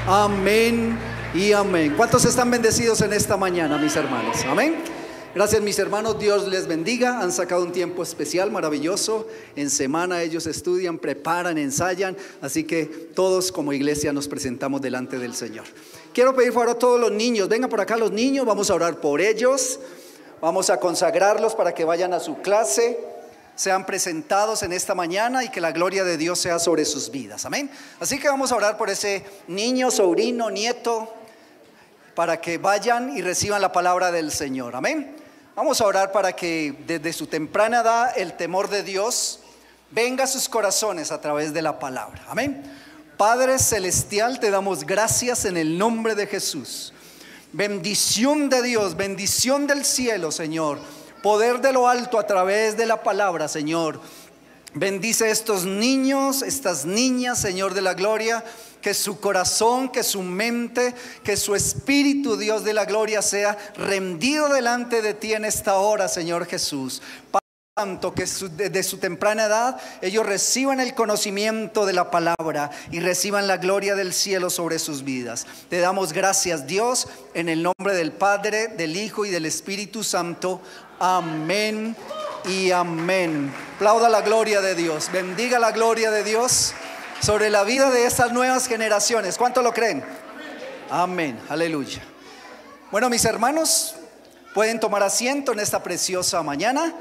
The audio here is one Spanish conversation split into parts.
Amén y amén. ¿Cuántos están bendecidos en esta mañana, mis hermanos? Amén. Gracias, mis hermanos, Dios les bendiga. Han sacado un tiempo especial, maravilloso. En semana ellos estudian, preparan, ensayan. Así que todos como iglesia nos presentamos delante del Señor. Quiero pedir favor a todos los niños. Vengan por acá los niños, vamos a orar por ellos. Vamos a consagrarlos para que vayan a su clase, sean presentados en esta mañana y que la gloria de Dios sea sobre sus vidas. Amén. Así que vamos a orar por ese niño, sobrino, nieto, para que vayan y reciban la palabra del Señor. Amén. Vamos a orar para que desde su temprana edad el temor de Dios venga a sus corazones a través de la palabra. Amén. Padre celestial, te damos gracias en el nombre de Jesús. Bendición de Dios, bendición del cielo, Señor. Poder de lo alto a través de la palabra, Señor. Bendice a estos niños, estas niñas, Señor de la gloria. Que su corazón, que su mente, que su espíritu, Dios de la gloria, sea rendido delante de ti en esta hora, Señor Jesús. Padre Santo, que desde su temprana edad ellos reciban el conocimiento de la palabra y reciban la gloria del cielo sobre sus vidas. Te damos gracias, Dios, en el nombre del Padre, del Hijo y del Espíritu Santo. Amén y amén. Aplauda la gloria de Dios, bendiga la gloria de Dios sobre la vida de estas nuevas generaciones. ¿Cuánto lo creen? Amén, aleluya. Bueno, mis hermanos, pueden tomar asiento en esta preciosa mañana.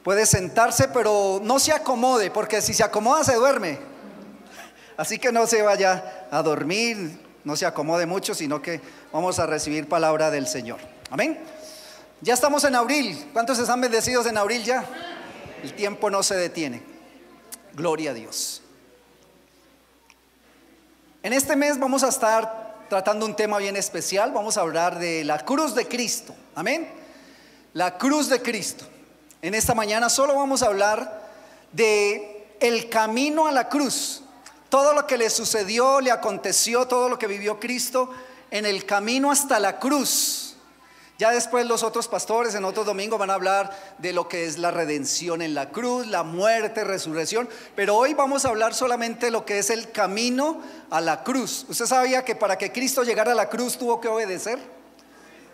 Puede sentarse, pero no se acomode, porque si se acomoda se duerme. Así que no se vaya a dormir, no se acomode mucho, sino que vamos a recibir palabra del Señor. Amén. Ya estamos en abril. ¿Cuántos están bendecidos en abril ya? El tiempo no se detiene. Gloria a Dios. En este mes vamos a estar tratando un tema bien especial. Vamos a hablar de la cruz de Cristo. Amén. La cruz de Cristo. En esta mañana solo vamos a hablar de el camino a la cruz. Todo lo que le sucedió, le aconteció, todo lo que vivió Cristo en el camino hasta la cruz. Ya después los otros pastores en otros domingos van a hablar de lo que es la redención en la cruz, la muerte, resurrección. Pero hoy vamos a hablar solamente de lo que es el camino a la cruz. ¿Usted sabía que para que Cristo llegara a la cruz tuvo que obedecer?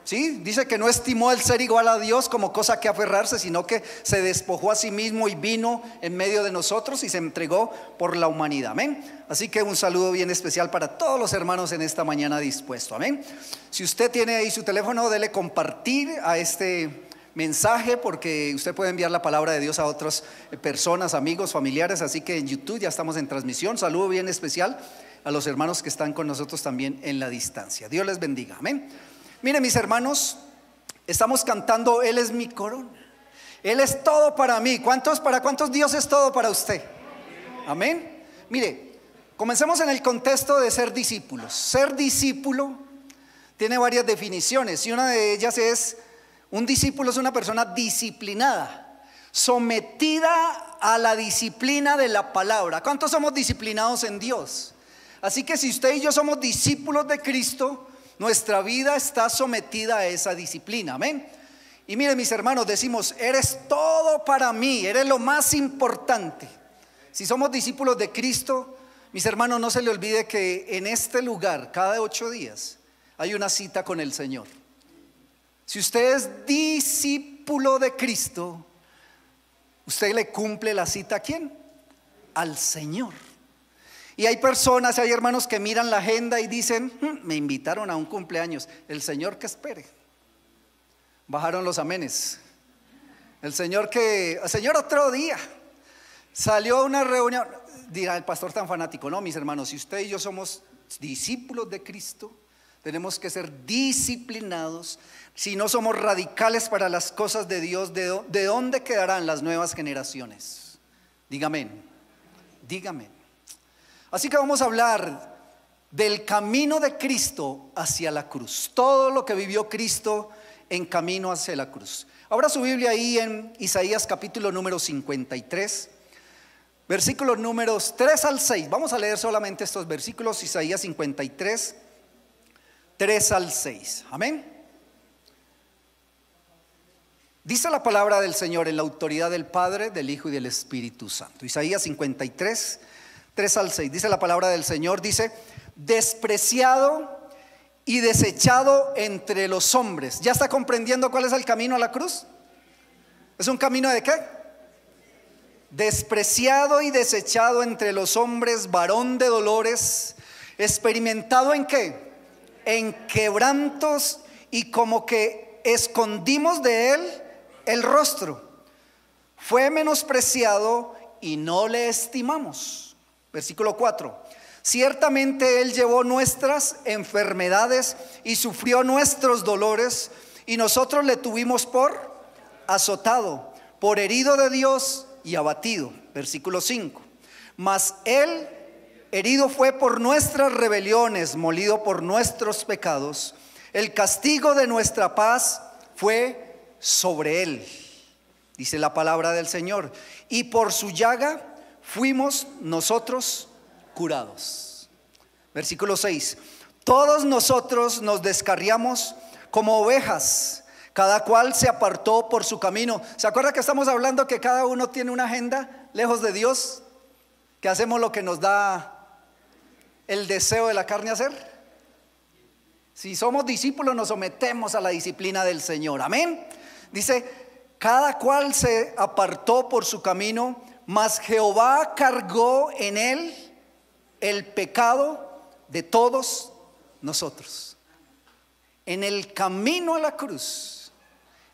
¿Sí? Dice que no estimó el ser igual a Dios como cosa que aferrarse, sino que se despojó a sí mismo y vino en medio de nosotros y se entregó por la humanidad. Amén. Así que un saludo bien especial para todos los hermanos en esta mañana dispuesto. Amén. Si usted tiene ahí su teléfono, dele compartir a este mensaje, porque usted puede enviar la palabra de Dios a otras personas, amigos, familiares. Así que en YouTube ya estamos en transmisión. Saludo bien especial a los hermanos que están con nosotros también en la distancia. Dios les bendiga. Amén. Miren, mis hermanos, estamos cantando Él es mi corona, Él es todo para mí. ¿Para cuántos Dios es todo para usted? Amén. Mire, comencemos en el contexto de ser discípulos. Ser discípulo tiene varias definiciones y una de ellas es: un discípulo es una persona disciplinada, sometida a la disciplina de la palabra. ¿Cuántos somos disciplinados en Dios? Así que si usted y yo somos discípulos de Cristo, nuestra vida está sometida a esa disciplina. Amén. Y miren, mis hermanos, decimos: eres todo para mí, eres lo más importante. Si somos discípulos de Cristo, mis hermanos, no se le olvide que en este lugar cada 8 días hay una cita con el Señor. Si usted es discípulo de Cristo, usted le cumple la cita ¿a quién? Al Señor. Y hay personas, hay hermanos que miran la agenda y dicen: me invitaron a un cumpleaños, el Señor que espere. Bajaron los amenes. El Señor otro día. Salió a una reunión. Dirá el pastor tan fanático. No, mis hermanos, si usted y yo somos discípulos de Cristo, tenemos que ser disciplinados. Si no somos radicales para las cosas de Dios, ¿de dónde quedarán las nuevas generaciones? Dígame, dígame. Así que vamos a hablar del camino de Cristo hacia la cruz. Todo lo que vivió Cristo en camino hacia la cruz. Abra su Biblia ahí en Isaías capítulo número 53, versículos números 3 al 6. Vamos a leer solamente estos versículos. Isaías 53, 3 al 6. Amén. Dice la palabra del Señor en la autoridad del Padre, del Hijo y del Espíritu Santo. Isaías 53, 3 al 6. Dice la palabra del Señor, dice: despreciado y desechado entre los hombres. ¿Ya está comprendiendo cuál es el camino a la cruz? ¿Es un camino de qué? Despreciado y desechado entre los hombres, varón de dolores, experimentado ¿en qué? En quebrantos, y como que escondimos de él el rostro. Fue menospreciado y no le estimamos. Versículo 4. Ciertamente él llevó nuestras enfermedades y sufrió nuestros dolores, y nosotros le tuvimos por azotado, por herido de Dios y abatido. Versículo 5. Mas él herido fue por nuestras rebeliones, molido por nuestros pecados. El castigo de nuestra paz fue sobre él, dice la palabra del Señor, y por su llaga fuimos nosotros curados. Versículo 6. Todos nosotros nos descarriamos como ovejas, cada cual se apartó por su camino. ¿Se acuerda que estamos hablando que cada uno tiene una agenda lejos de Dios? Que hacemos lo que nos da el deseo de la carne hacer. Si somos discípulos, nos sometemos a la disciplina del Señor. Amén. Dice, cada cual se apartó por su camino, mas Jehová cargó en él el pecado de todos nosotros. En el camino a la cruz,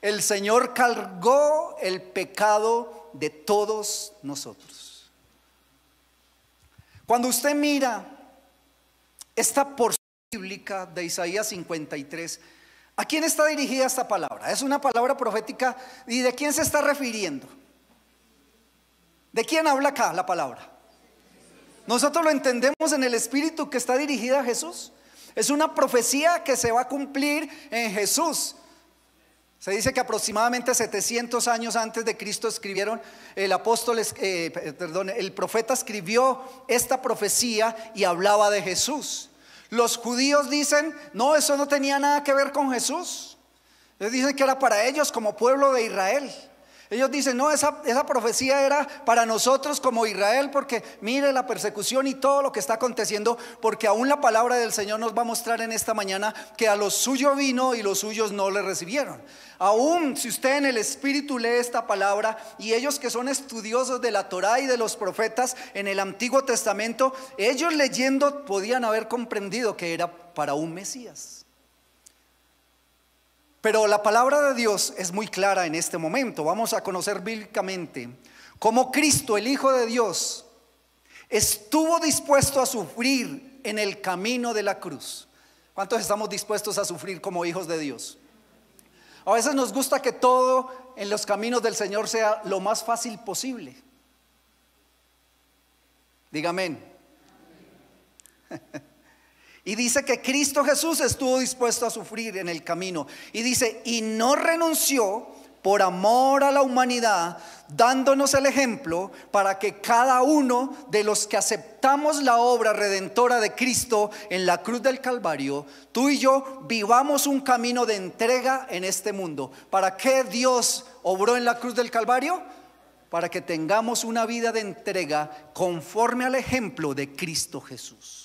el Señor cargó el pecado de todos nosotros. Cuando usted mira esta porción bíblica de Isaías 53, ¿a quién está dirigida esta palabra? Es una palabra profética. ¿Y de quién se está refiriendo? ¿De quién habla acá la palabra? Nosotros lo entendemos en el espíritu que está dirigida a Jesús. Es una profecía que se va a cumplir en Jesús. Se dice que aproximadamente 700 años antes de Cristo escribieron, el profeta escribió esta profecía y hablaba de Jesús. Los judíos dicen, no, eso no tenía nada que ver con Jesús. Ellos dicen que era para ellos como pueblo de Israel. Ellos dicen, no, esa profecía era para nosotros como Israel, porque mire la persecución y todo lo que está aconteciendo, porque aún la palabra del Señor nos va a mostrar en esta mañana que a los suyos vino y los suyos no le recibieron. Aún si usted en el espíritu lee esta palabra, y ellos que son estudiosos de la Torá y de los profetas en el Antiguo Testamento, ellos leyendo podían haber comprendido que era para un Mesías. Pero la palabra de Dios es muy clara en este momento. Vamos a conocer bíblicamente cómo Cristo, el Hijo de Dios, estuvo dispuesto a sufrir en el camino de la cruz. ¿Cuántos estamos dispuestos a sufrir como hijos de Dios? A veces nos gusta que todo en los caminos del Señor sea lo más fácil posible. Dígame. Y dice que Cristo Jesús estuvo dispuesto a sufrir en el camino. Y dice, y no renunció por amor a la humanidad, dándonos el ejemplo para que cada uno de los que aceptamos la obra redentora de Cristo en la cruz del Calvario, tú y yo vivamos un camino de entrega en este mundo. ¿Para qué Dios obró en la cruz del Calvario? Para que tengamos una vida de entrega conforme al ejemplo de Cristo Jesús.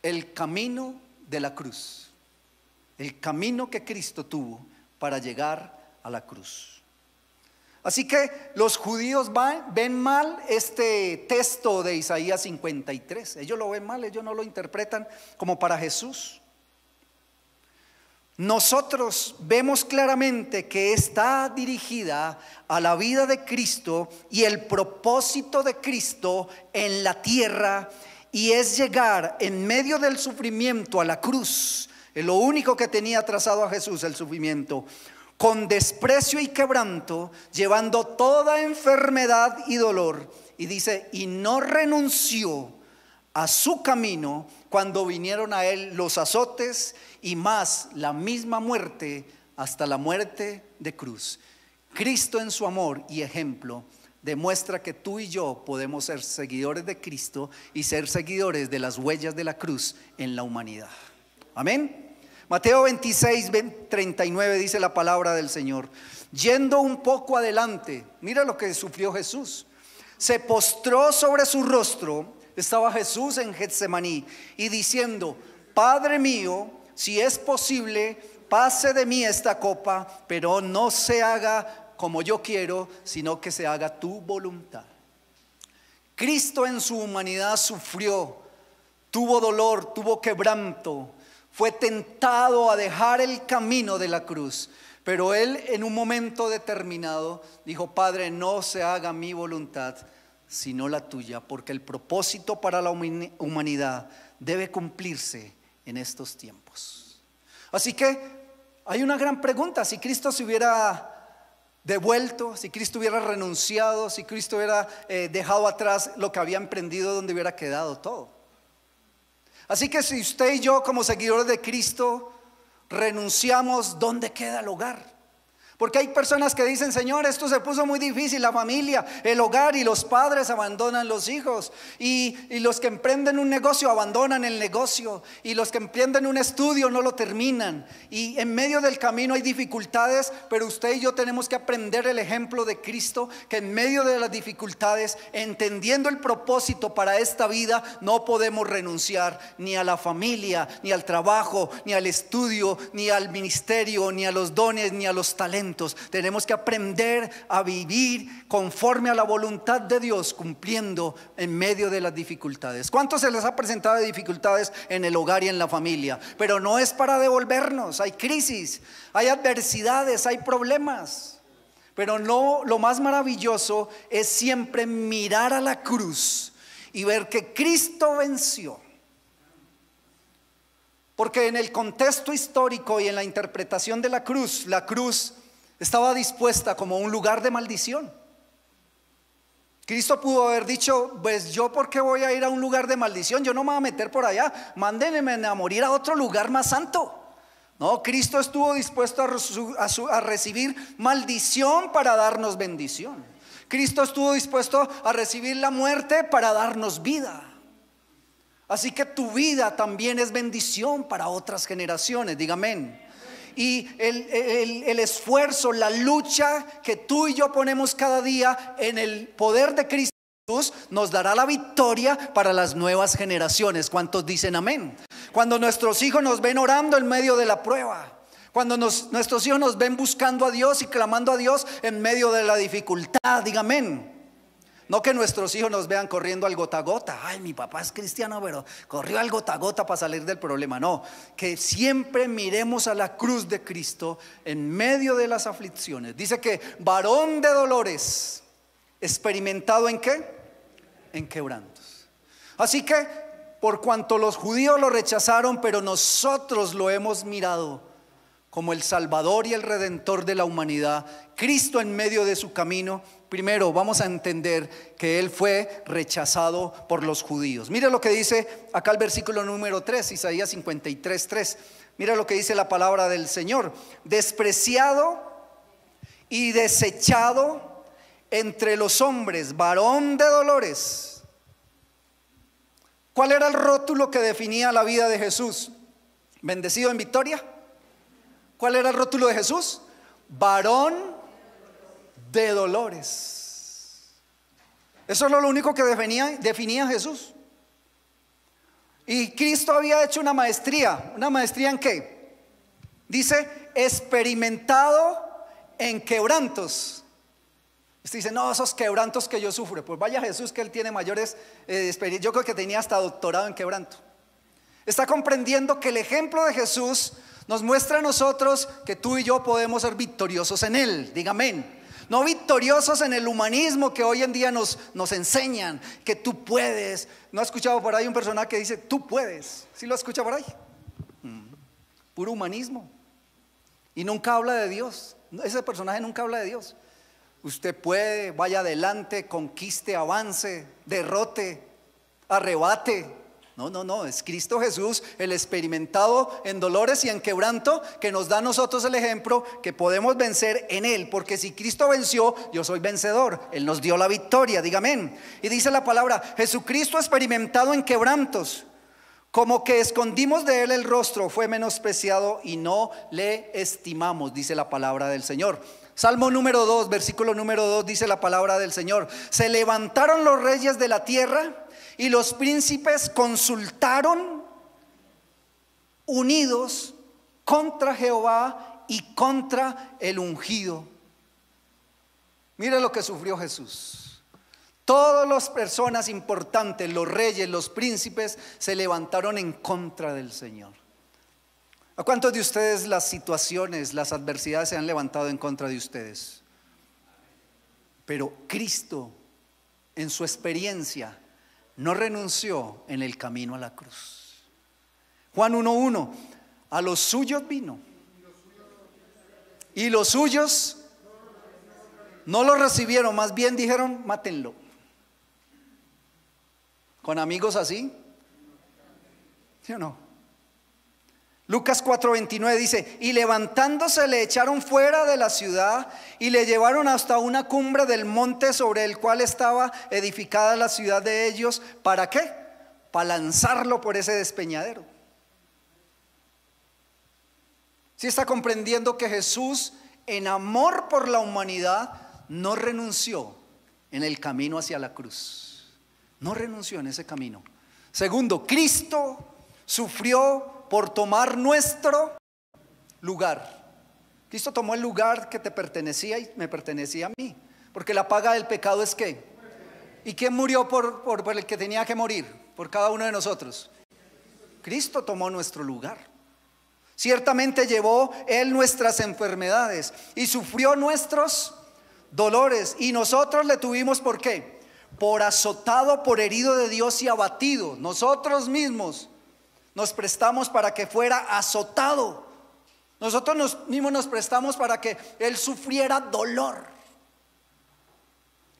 El camino de la cruz, el camino que Cristo tuvo para llegar a la cruz. Así que los judíos ven mal este texto de Isaías 53. Ellos lo ven mal, ellos no lo interpretan como para Jesús. Nosotros vemos claramente que está dirigida a la vida de Cristo y el propósito de Cristo en la tierra. Y es llegar en medio del sufrimiento a la cruz. Es lo único que tenía trazado a Jesús, el sufrimiento, con desprecio y quebranto, llevando toda enfermedad y dolor. Y dice, y no renunció a su camino cuando vinieron a él los azotes y más la misma muerte, hasta la muerte de cruz. Cristo en su amor y ejemplo demuestra que tú y yo podemos ser seguidores de Cristo y ser seguidores de las huellas de la cruz en la humanidad. Amén. Mateo 26, 39 dice la palabra del Señor. Yendo un poco adelante, mira lo que sufrió Jesús. Se postró sobre su rostro estaba Jesús en Getsemaní y diciendo: Padre mío, si es posible, pase de mí esta copa, pero no se haga como yo quiero, sino que se haga tu voluntad. Cristo en su humanidad sufrió, tuvo dolor, tuvo quebranto, fue tentado a dejar el camino de la cruz, pero Él en un momento determinado dijo: Padre, no se haga mi voluntad sino la tuya, porque el propósito para la humanidad debe cumplirse en estos tiempos. Así que hay una gran pregunta: si Cristo se hubiera devuelto, si Cristo hubiera renunciado, si Cristo hubiera dejado atrás lo que había emprendido, ¿dónde hubiera quedado todo? Así que si usted y yo, como seguidores de Cristo, renunciamos, ¿dónde queda el hogar? Porque hay personas que dicen: Señor, esto se puso muy difícil, la familia, el hogar, y los padres abandonan los hijos, y los que emprenden un negocio abandonan el negocio, y los que emprenden un estudio no lo terminan, y en medio del camino hay dificultades, pero usted y yo tenemos que aprender el ejemplo de Cristo, que en medio de las dificultades, entendiendo el propósito para esta vida, no podemos renunciar ni a la familia, ni al trabajo, ni al estudio, ni al ministerio, ni a los dones, ni a los talentos. Tenemos que aprender a vivir conforme a la voluntad de Dios, cumpliendo en medio de las dificultades. ¿Cuántos se les ha presentado dificultades en el hogar y en la familia? Pero no es para devolvernos. Hay crisis, hay adversidades, hay problemas, pero no, lo más maravilloso es siempre mirar a la cruz y ver que Cristo venció. Porque en el contexto histórico y en la interpretación de la cruz estaba dispuesta como un lugar de maldición. Cristo pudo haber dicho: pues yo, ¿por qué voy a ir a un lugar de maldición? Yo no me voy a meter por allá, mándenme a morir a otro lugar más santo. No, Cristo estuvo dispuesto a recibir maldición para darnos bendición. Cristo estuvo dispuesto a recibir la muerte para darnos vida. Así que tu vida también es bendición para otras generaciones. Diga amén. Y el esfuerzo, la lucha que tú y yo ponemos cada día en el poder de Cristo Jesús nos dará la victoria para las nuevas generaciones. ¿Cuántos dicen amén? Cuando nuestros hijos nos ven orando en medio de la prueba, cuando nuestros hijos nos ven buscando a Dios y clamando a Dios en medio de la dificultad, diga amén. No que nuestros hijos nos vean corriendo al gota a gota. Ay, mi papá es cristiano, pero corrió al gota a gota para salir del problema. No, que siempre miremos a la cruz de Cristo en medio de las aflicciones. Dice que varón de dolores, experimentado ¿en qué? En quebrantos. Así que por cuanto los judíos lo rechazaron, pero nosotros lo hemos mirado como el Salvador y el Redentor de la humanidad, Cristo en medio de su camino. Primero vamos a entender que Él fue rechazado por los judíos. Mira lo que dice acá el versículo número 3, Isaías 53, 3. Mira lo que dice la palabra del Señor: despreciado y desechado entre los hombres, varón de dolores. ¿Cuál era el rótulo que definía la vida de Jesús? ¿Bendecido en victoria? ¿Cuál era el rótulo de Jesús? Varón de dolores. Eso es lo único que definía Jesús. Y Cristo había hecho una maestría. ¿Una maestría en qué? Dice: experimentado en quebrantos. Usted dice: no, esos quebrantos que yo sufro. Pues vaya Jesús, que Él tiene mayores experiencias. Yo creo que tenía hasta doctorado en quebranto. Está comprendiendo que el ejemplo de Jesús nos muestra a nosotros que tú y yo podemos ser victoriosos en Él. Diga amén. No victoriosos en el humanismo que hoy en día nos enseñan que tú puedes. ¿No ha escuchado por ahí un personaje que dice tú puedes? ¿Sí lo escucha por ahí? Puro humanismo. Y nunca habla de Dios. Ese personaje nunca habla de Dios. Usted puede, vaya adelante, conquiste, avance, derrote, arrebate. No, es Cristo Jesús, el experimentado en dolores y en quebranto, que nos da a nosotros el ejemplo que podemos vencer en Él. Porque si Cristo venció, yo soy vencedor. Él nos dio la victoria, diga amén. Y dice la palabra: Jesucristo experimentado en quebrantos, como que escondimos de Él el rostro, fue menospreciado y no le estimamos, dice la palabra del Señor. Salmo número 2, versículo número 2, dice la palabra del Señor: se levantaron los reyes de la tierra y los príncipes consultaron unidos contra Jehová y contra el ungido. Mire lo que sufrió Jesús. Todas las personas importantes, los reyes, los príncipes, se levantaron en contra del Señor. ¿A cuántos de ustedes las situaciones, las adversidades se han levantado en contra de ustedes? Pero Cristo, en su experiencia, no renunció en el camino a la cruz. Juan 1:1, a los suyos vino y los suyos no lo recibieron, más bien dijeron, mátenlo. ¿Con amigos así? ¿Sí o no? Lucas 4:29 dice, y levantándose le echaron fuera de la ciudad y le llevaron hasta una cumbre del monte sobre el cual estaba edificada la ciudad de ellos. ¿Para qué? Para lanzarlo por ese despeñadero. ¿Sí está comprendiendo que Jesús, en amor por la humanidad, no renunció en el camino hacia la cruz? No renunció en ese camino. Segundo, Cristo sufrió por tomar nuestro lugar. Cristo tomó el lugar que te pertenecía y me pertenecía a mí, porque la paga del pecado es ¿qué? ¿Y quién murió por el que tenía que morir? Por cada uno de nosotros. Cristo tomó nuestro lugar. Ciertamente llevó Él nuestras enfermedades y sufrió nuestros dolores, y nosotros le tuvimos ¿por qué? Por azotado, por herido de Dios y abatido. Nosotros mismos nos prestamos para que fuera azotado. Nosotros mismos nos prestamos para que Él sufriera dolor.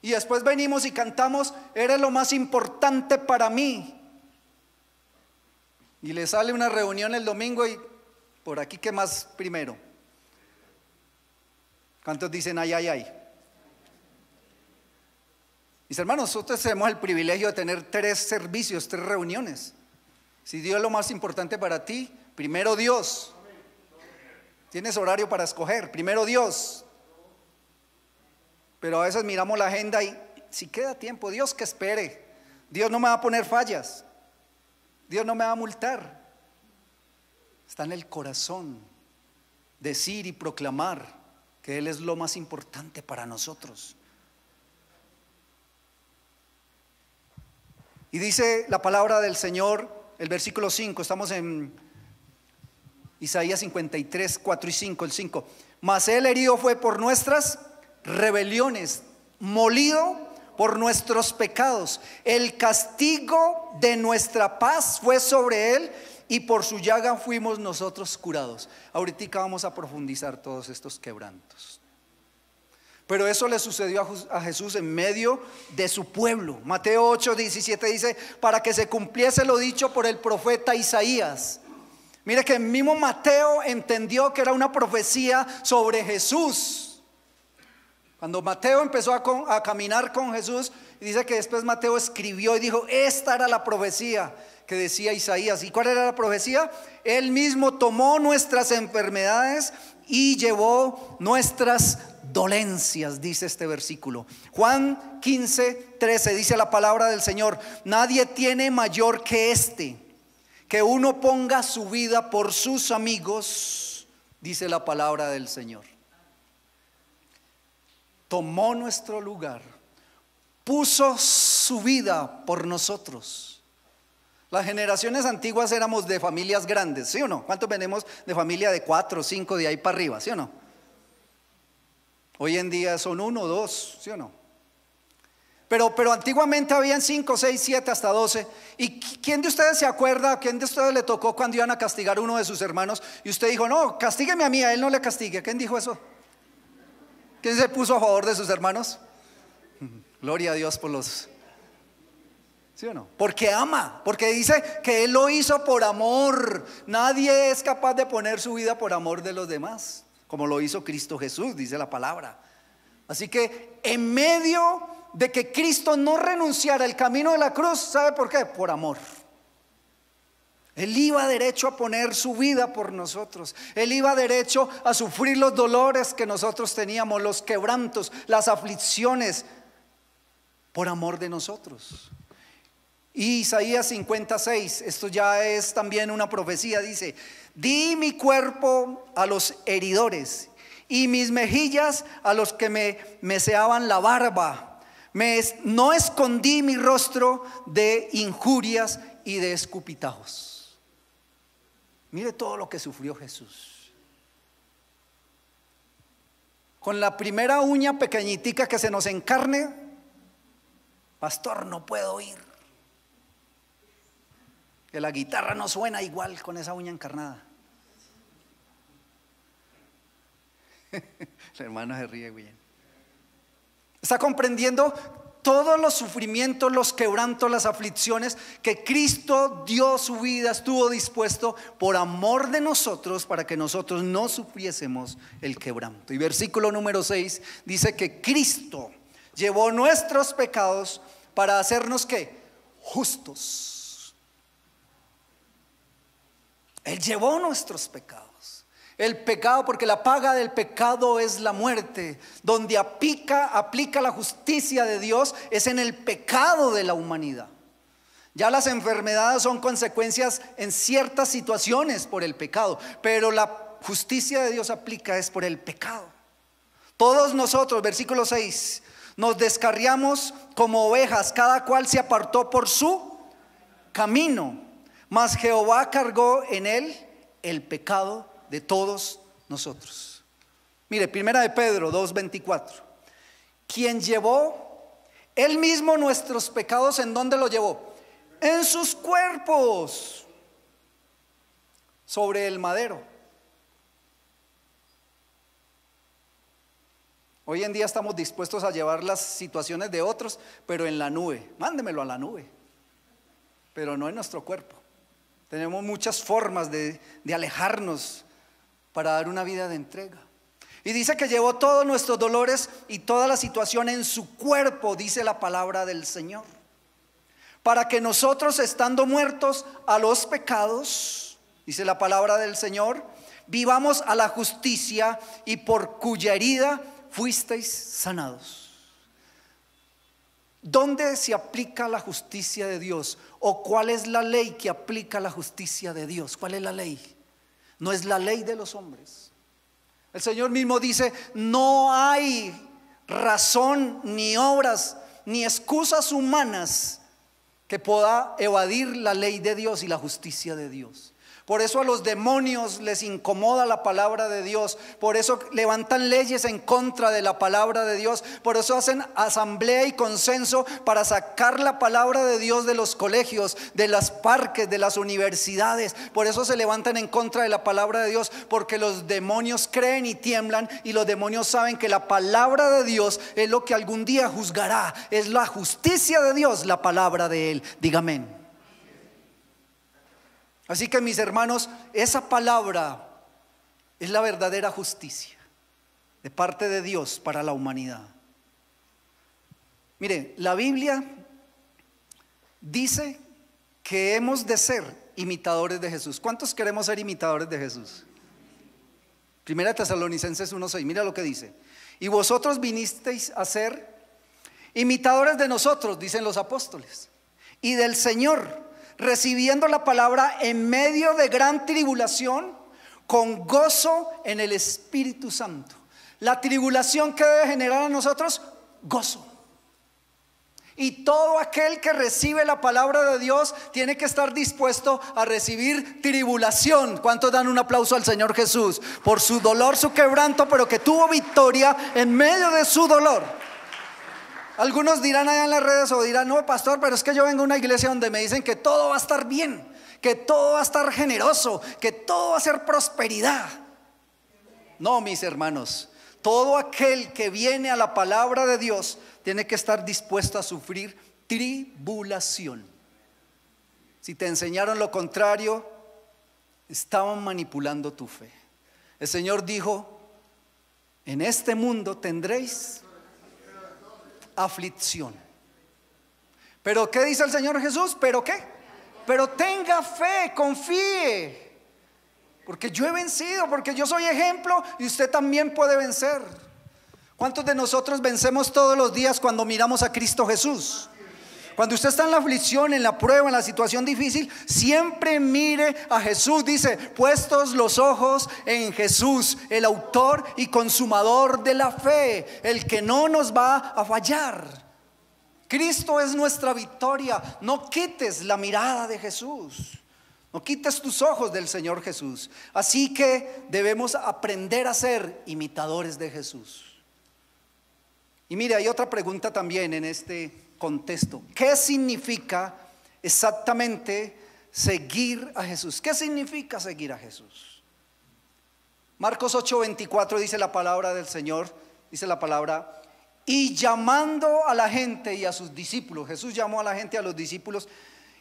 Y después venimos y cantamos, eres lo más importante para mí. Y le sale una reunión el domingo y por aquí, ¿qué más primero? ¿Cuántos dicen ay, ay, ay? Mis hermanos, nosotros tenemos el privilegio de tener 3 servicios, 3 reuniones. Si Dios es lo más importante para ti, primero Dios. Tienes horario para escoger, primero Dios. Pero a veces miramos la agenda y si queda tiempo, Dios que espere. Dios no me va a poner fallas. Dios no me va a multar. Está en el corazón decir y proclamar que Él es lo más importante para nosotros. Y dice la palabra del Señor, el versículo 5, estamos en Isaías 53, 4 y 5, el 5. Mas Él herido fue por nuestras rebeliones, molido por nuestros pecados. El castigo de nuestra paz fue sobre Él, y por su llaga fuimos nosotros curados. Ahorita vamos a profundizar todos estos quebrantos. Pero eso le sucedió a Jesús en medio de su pueblo. Mateo 8:17 dice, para que se cumpliese lo dicho por el profeta Isaías. Mire que el mismo Mateo entendió que era una profecía sobre Jesús. Cuando Mateo empezó a caminar con Jesús, dice que después Mateo escribió y dijo, esta era la profecía que decía Isaías. ¿Y cuál era la profecía? Él mismo tomó nuestras enfermedades y llevó nuestras dolencias, dice este versículo. Juan 15:13 dice la palabra del Señor, nadie tiene mayor que este, que uno ponga su vida por sus amigos, dice la palabra del Señor. Tomó nuestro lugar, puso su vida por nosotros. Las generaciones antiguas éramos de familias grandes, ¿sí o no? ¿Cuántos venimos de familia de 4 o 5 de ahí para arriba, sí o no? Hoy en día son 1 o 2, ¿sí o no? Pero antiguamente habían 5, 6, 7 hasta 12. ¿Y quién de ustedes se acuerda? ¿Quién de ustedes le tocó cuando iban a castigar a uno de sus hermanos? Y usted dijo, no, castígueme a mí, a él no le castigue. ¿Quién dijo eso? ¿Quién se puso a favor de sus hermanos? Gloria a Dios por los... ¿Sí o no? Porque ama, porque dice que Él lo hizo por amor. Nadie es capaz de poner su vida por amor de los demás, como lo hizo Cristo Jesús, dice la palabra. Así que en medio de que Cristo no renunciara al camino de la cruz, ¿sabe por qué? Por amor. Él iba derecho a poner su vida por nosotros. Él iba derecho a sufrir los dolores que nosotros teníamos, los quebrantos, las aflicciones, por amor de nosotros. Y Isaías 56, esto ya es también una profecía, dice: di mi cuerpo a los heridores y mis mejillas a los que me meseaban la barba. No escondí mi rostro de injurias y de escupitajos. Mire todo lo que sufrió Jesús. Con la primera uña pequeñitica que se nos encarne, pastor, no puedo oír. Que la guitarra no suena igual con esa uña encarnada. El hermano se ríe bien. ¿Está comprendiendo todos los sufrimientos, los quebrantos, las aflicciones que Cristo dio su vida, estuvo dispuesto por amor de nosotros, para que nosotros no sufriésemos el quebranto? Y versículo número 6 dice que Cristo llevó nuestros pecados para hacernos ¿qué? Justos. Él llevó nuestros pecados. El pecado, porque la paga del pecado es la muerte. Donde aplica la justicia de Dios es en el pecado de la humanidad. Ya las enfermedades son consecuencias en ciertas situaciones por el pecado, pero la justicia de Dios aplica es por el pecado. Todos nosotros, versículo 6, nos descarriamos como ovejas, cada cual se apartó por su camino, mas Jehová cargó en él el pecado de todos nosotros. Mire, primera de Pedro 2:24. Quien llevó él mismo nuestros pecados, ¿en dónde lo llevó? En sus cuerpos sobre el madero. Hoy en día estamos dispuestos a llevar las situaciones de otros, pero en la nube. Mándemelo a la nube, pero no en nuestro cuerpo. Tenemos muchas formas de alejarnos para dar una vida de entrega. Y dice que llevó todos nuestros dolores y toda la situación en su cuerpo, dice la palabra del Señor, para que nosotros, estando muertos a los pecados, dice la palabra del Señor, vivamos a la justicia, y por cuya herida fuisteis sanados. ¿Dónde se aplica la justicia de Dios? ¿O cuál es la ley que aplica la justicia de Dios? ¿Cuál es la ley? No es la ley de los hombres. El Señor mismo dice: no hay razón, ni obras, ni excusas humanas que pueda evadir la ley de Dios y la justicia de Dios. Por eso a los demonios les incomoda la palabra de Dios. Por eso levantan leyes en contra de la palabra de Dios. Por eso hacen asamblea y consenso para sacar la palabra de Dios de los colegios, de los parques, de las universidades. Por eso se levantan en contra de la palabra de Dios, porque los demonios creen y tiemblan, y los demonios saben que la palabra de Dios es lo que algún día juzgará. Es la justicia de Dios, la palabra de Él. Diga amén. Así que, mis hermanos, esa palabra es la verdadera justicia de parte de Dios para la humanidad. Mire, la Biblia dice que hemos de ser imitadores de Jesús. ¿Cuántos queremos ser imitadores de Jesús? Primera de Tesalonicenses 1:6, mira lo que dice: y vosotros vinisteis a ser imitadores de nosotros, dicen los apóstoles, y del Señor, recibiendo la palabra en medio de gran tribulación, con gozo en el Espíritu Santo. La tribulación que debe generar a nosotros gozo. Y todo aquel que recibe la palabra de Dios tiene que estar dispuesto a recibir tribulación. ¿Cuántos dan un aplauso al Señor Jesús por su dolor, su quebranto, pero que tuvo victoria en medio de su dolor? Algunos dirán allá en las redes, o dirán: no, pastor, pero es que yo vengo a una iglesia donde me dicen que todo va a estar bien, que todo va a estar generoso, que todo va a ser prosperidad. No, mis hermanos, todo aquel que viene a la palabra de Dios tiene que estar dispuesto a sufrir tribulación. Si te enseñaron lo contrario, estaban manipulando tu fe. El Señor dijo: en este mundo tendréis aflicción. ¿Pero qué dice el Señor Jesús? ¿Pero qué? Pero tenga fe, confíe, porque yo he vencido, porque yo soy ejemplo y usted también puede vencer. ¿Cuántos de nosotros vencemos todos los días cuando miramos a Cristo Jesús? Cuando usted está en la aflicción, en la prueba, en la situación difícil, siempre mire a Jesús. Dice, puestos los ojos en Jesús, el autor y consumador de la fe, el que no nos va a fallar. Cristo es nuestra victoria. No quites la mirada de Jesús. No quites tus ojos del Señor Jesús. Así que debemos aprender a ser imitadores de Jesús. Y mire, hay otra pregunta también en este contexto. ¿Qué significa exactamente seguir a Jesús? ¿Qué significa seguir a Jesús? Marcos 8:24 dice la palabra del Señor, dice la palabra: y llamando a la gente y a sus discípulos, Jesús llamó a la gente y a los discípulos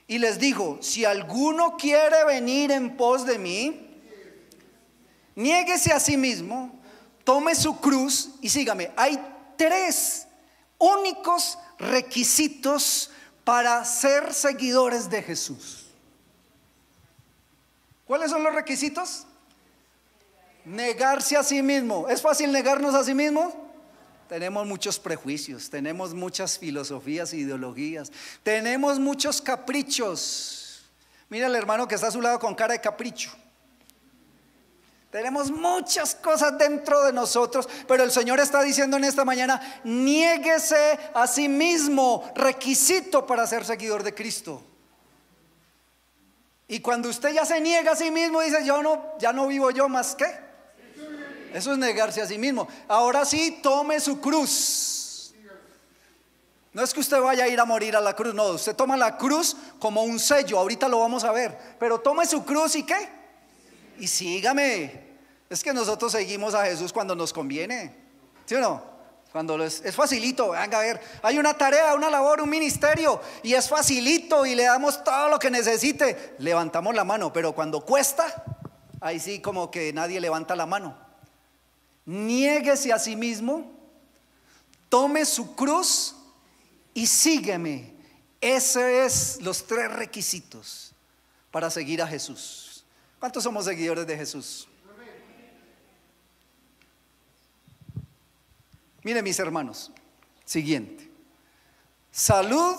y les dijo: si alguno quiere venir en pos de mí, niéguese a sí mismo, tome su cruz y sígame. Hay 3 únicos requisitos para ser seguidores de Jesús. ¿Cuáles son los requisitos? Negarse a sí mismo. ¿Es fácil negarnos a sí mismo? Tenemos muchos prejuicios, tenemos muchas filosofías e ideologías, tenemos muchos caprichos. Mira al hermano que está a su lado con cara de capricho. Tenemos muchas cosas dentro de nosotros, pero el Señor está diciendo en esta mañana: niéguese a sí mismo, requisito para ser seguidor de Cristo. Y cuando usted ya se niega a sí mismo, dice: ya no vivo yo, más que. Eso es negarse a sí mismo. Ahora sí, tome su cruz. No es que usted vaya a ir a morir a la cruz, no, usted toma la cruz como un sello, ahorita lo vamos a ver. Pero tome su cruz y ¿qué? Y sígame. Es que nosotros seguimos a Jesús cuando nos conviene, ¿sí o no? Cuando es facilito, venga a ver, hay una tarea, una labor, un ministerio y es facilito y le damos todo lo que necesite, levantamos la mano. Pero cuando cuesta, ahí sí como que nadie levanta la mano. Niéguese a sí mismo, tome su cruz y sígueme. Ese es los 3 requisitos para seguir a Jesús. ¿Cuántos somos seguidores de Jesús? Miren, mis hermanos, siguiente: salud,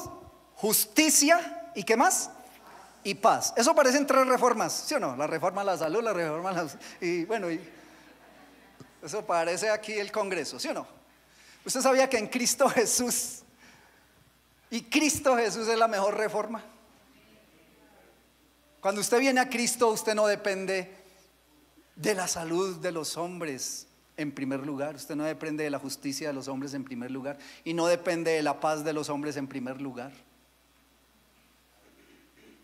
justicia y ¿qué más? Y paz. Eso parecen 3 reformas, ¿sí o no? La reforma a la salud, la reforma a la... Y bueno, eso parece aquí el Congreso, ¿sí o no? ¿Usted sabía que en Cristo Jesús, y Cristo Jesús es la mejor reforma? Cuando usted viene a Cristo, usted no depende de la salud de los hombres en primer lugar, usted no depende de la justicia de los hombres en primer lugar, y no depende de la paz de los hombres en primer lugar.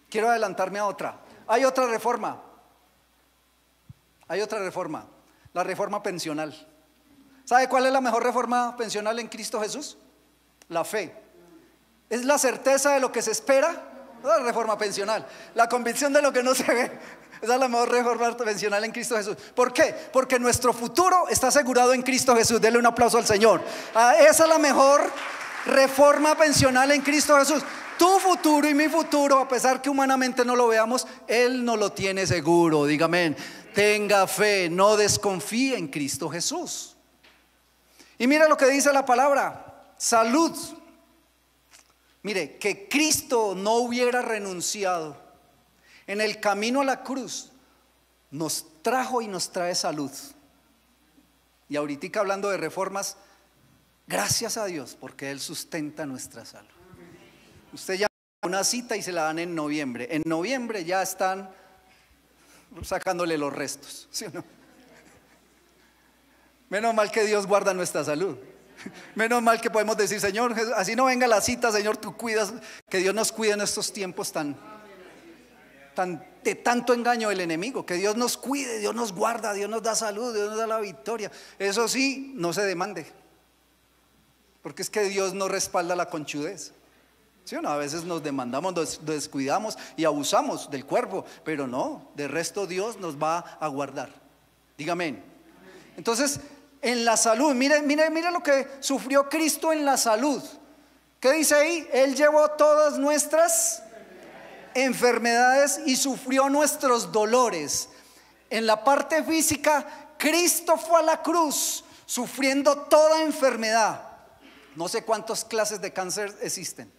Quiero adelantarme a otra. Hay otra reforma. La reforma pensional. ¿Sabe cuál es la mejor reforma pensional en Cristo Jesús? La fe. Es la certeza de lo que se espera. Esa es la reforma pensional. La convicción de lo que no se ve. Esa es la mejor reforma pensional en Cristo Jesús. ¿Por qué? Porque nuestro futuro está asegurado en Cristo Jesús. Denle un aplauso al Señor. Esa es la mejor reforma pensional en Cristo Jesús. Tu futuro y mi futuro, a pesar que humanamente no lo veamos, Él nos lo tiene seguro. Dígame, tenga fe, no desconfíe en Cristo Jesús. Y mira lo que dice la palabra: salud. Mire, que Cristo no hubiera renunciado en el camino a la cruz, nos trajo y nos trae salud. Y ahorita hablando de reformas, gracias a Dios, porque Él sustenta nuestra salud. Usted llama a una cita y se la dan en noviembre. En noviembre ya están sacándole los restos, ¿sí o no? Menos mal que Dios guarda nuestra salud. Menos mal que podemos decir: Señor, así no venga la cita, Señor, tú cuidas. Que Dios nos cuide en estos tiempos de tanto engaño del enemigo. Que Dios nos cuide, Dios nos guarda, Dios nos da salud, Dios nos da la victoria. Eso sí, no se demande, porque es que Dios no respalda la conchudez, ¿sí o no? A veces nos demandamos, nos descuidamos y abusamos del cuerpo, pero no, de resto Dios nos va a guardar. Dígame. Entonces, en la salud, mire lo que sufrió Cristo en la salud. ¿Qué dice ahí? Él llevó todas nuestras enfermedades y sufrió nuestros dolores. En la parte física, Cristo fue a la cruz sufriendo toda enfermedad. No sé cuántas clases de cáncer existen,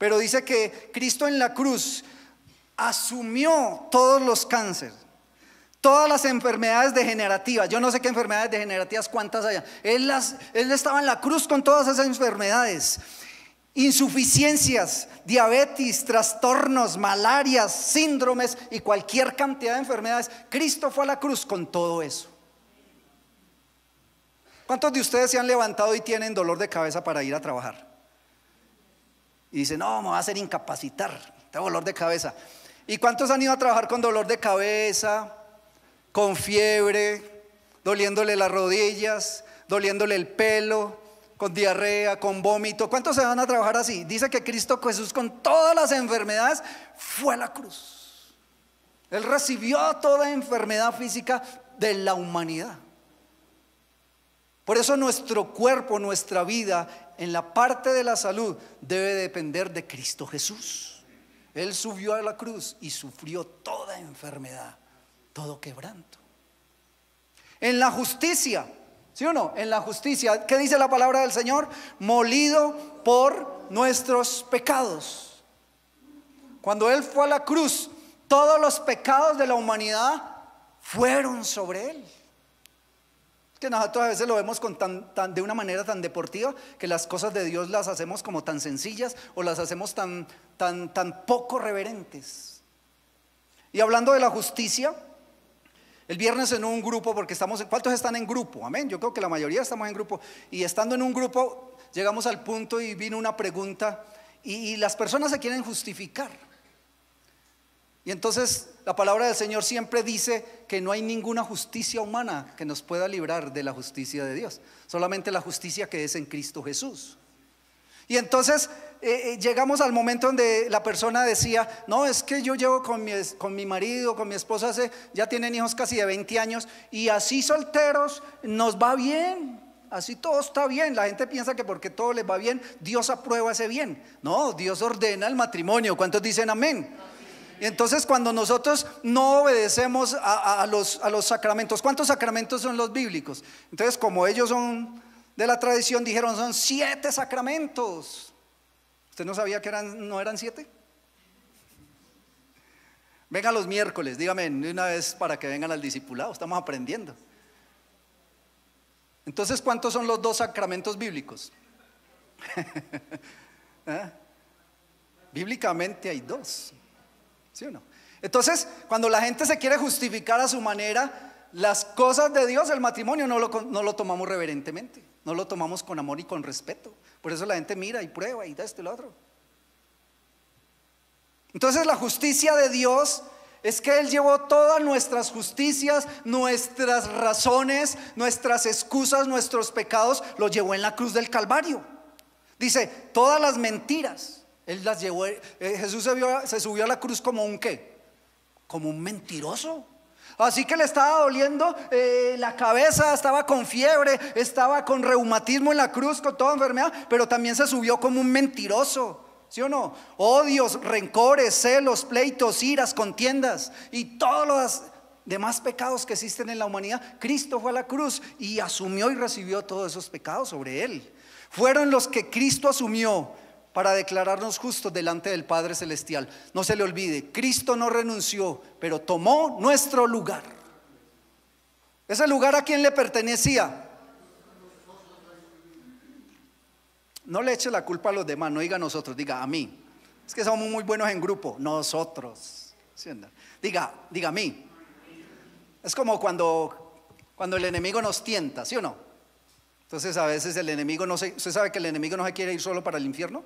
Pero dice que Cristo en la cruz asumió todos los cánceres, todas las enfermedades degenerativas. Yo no sé qué enfermedades degenerativas, cuántas hay. Él estaba en la cruz con todas esas enfermedades. Insuficiencias, diabetes, trastornos, malarias, síndromes y cualquier cantidad de enfermedades. Cristo fue a la cruz con todo eso. ¿Cuántos de ustedes se han levantado y tienen dolor de cabeza para ir a trabajar? Y dicen, no, me va a hacer incapacitar, tengo dolor de cabeza. ¿Y cuántos han ido a trabajar con dolor de cabeza, con fiebre, doliéndole las rodillas, doliéndole el pelo, con diarrea, con vómito? ¿Cuántos se van a trabajar así? Dice que Cristo Jesús con todas las enfermedades fue a la cruz. Él recibió toda enfermedad física de la humanidad. Por eso nuestro cuerpo, nuestra vida en la parte de la salud debe depender de Cristo Jesús. Él subió a la cruz y sufrió toda enfermedad, todo quebranto. En la justicia, ¿sí o no? En la justicia, ¿qué dice la palabra del Señor? Molido por nuestros pecados. Cuando Él fue a la cruz, todos los pecados de la humanidad fueron sobre Él. Que nosotros a veces lo vemos de una manera tan deportiva, que las cosas de Dios las hacemos como tan sencillas o las hacemos tan poco reverentes. Y hablando de la justicia, el viernes en un grupo, porque ¿cuántos están en grupo? Amén, yo creo que la mayoría estamos en grupo. Y estando en un grupo llegamos al punto y vino una pregunta y las personas se quieren justificar. Y entonces la palabra del Señor siempre dice que no hay ninguna justicia humana que nos pueda librar de la justicia de Dios, solamente la justicia que es en Cristo Jesús. Y entonces llegamos al momento donde la persona decía, no, es que yo llevo con mi marido, con mi esposa, ya tienen hijos casi de 20 años y así solteros nos va bien. Así todo está bien. La gente piensa que porque todo les va bien, Dios aprueba ese bien. No, Dios ordena el matrimonio. ¿Cuántos dicen amén? Y entonces cuando nosotros no obedecemos a los sacramentos, ¿cuántos sacramentos son los bíblicos? Entonces como ellos son de la tradición, dijeron son 7 sacramentos. ¿Usted no sabía que no eran 7? Vengan los miércoles, dígame de una vez para que vengan al discipulado, estamos aprendiendo. Entonces, ¿cuántos son los 2 sacramentos bíblicos? ¿Eh? Bíblicamente hay 2. ¿Sí o no? Entonces, cuando la gente se quiere justificar a su manera, las cosas de Dios, el matrimonio no lo tomamos reverentemente, no lo tomamos con amor y con respeto. Por eso la gente mira y prueba y da esto y lo otro. Entonces la justicia de Dios es que Él llevó todas nuestras justicias, nuestras razones, nuestras excusas, nuestros pecados, los llevó en la cruz del Calvario. Dice, todas las mentiras Él las llevó. Jesús se subió a la cruz como un ¿qué? Como un mentiroso. Así que le estaba doliendo la cabeza, estaba con fiebre, estaba con reumatismo en la cruz, con toda enfermedad, pero también se subió como un mentiroso. ¿Sí o no? Odios, rencores, celos, pleitos, iras, contiendas y todos los demás pecados que existen en la humanidad. Cristo fue a la cruz y asumió y recibió todos esos pecados sobre Él. Fueron los que Cristo asumió para declararnos justos delante del Padre Celestial. No se le olvide, Cristo no renunció, pero tomó nuestro lugar. ¿Ese lugar a quién le pertenecía? No le eche la culpa a los demás, no diga nosotros, diga a mí. Es que somos muy buenos en grupo, nosotros. ¿Sí? Diga a mí. Es como cuando el enemigo nos tienta, ¿sí o no? Entonces a veces el enemigo usted sabe que el enemigo no se quiere ir solo para el infierno.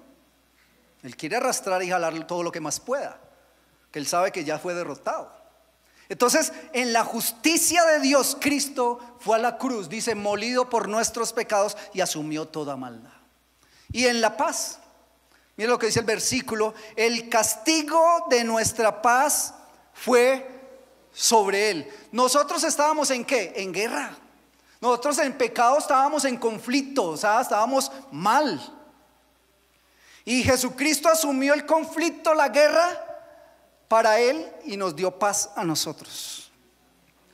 Él quiere arrastrar y jalar todo lo que más pueda, que él sabe que ya fue derrotado. Entonces en la justicia de Dios, Cristo fue a la cruz, dice, molido por nuestros pecados y asumió toda maldad. Y en la paz, mira lo que dice el versículo, el castigo de nuestra paz fue sobre Él. Nosotros estábamos ¿en qué? En guerra. Nosotros en pecado estábamos en conflicto, o sea, estábamos mal. Y Jesucristo asumió el conflicto, la guerra para Él y nos dio paz a nosotros.